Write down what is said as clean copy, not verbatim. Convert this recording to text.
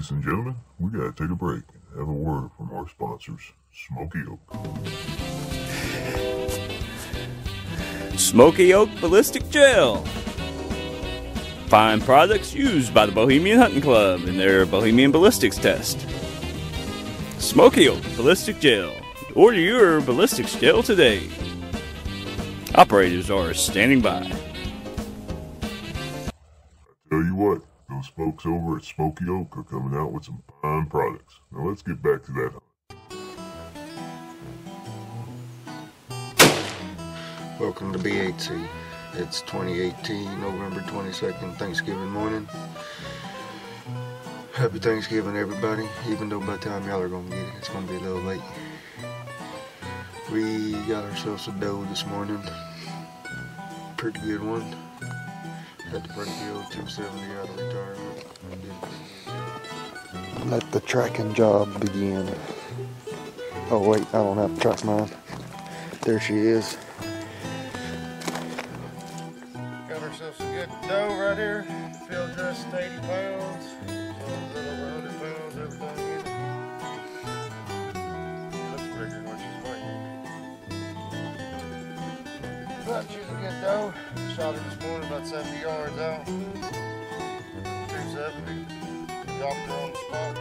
Ladies and gentlemen, we gotta take a break and have a word from our sponsors, Smoky Oak. Smoky Oak Ballistic Gel. Fine products used by the Bohemian Hunting Club in their Bohemian Ballistics test. Smoky Oak Ballistic Gel. Order your ballistics gel today. Operators are standing by. Tell you what, those folks over at Smoky Oak are coming out with some fine products. Now let's get back to that hunt. Welcome to BHC. It's 2018, November 22nd, Thanksgiving morning. Happy Thanksgiving, everybody, even though by the time y'all are going to get it, it's going to be a little late. We got ourselves a doe this morning. Pretty good one. Had to break the old 270 out of retirement. Let the tracking job begin. Oh wait, I don't have to track mine. There she is. Got ourselves a good doe right here. Field dressed 80 pounds. So a little over 100 pounds, everything in it. Looks bigger than what she's weighing. But she's a good doe. Shot her this morning about 70 yards out. 270. Dropped her on the spot.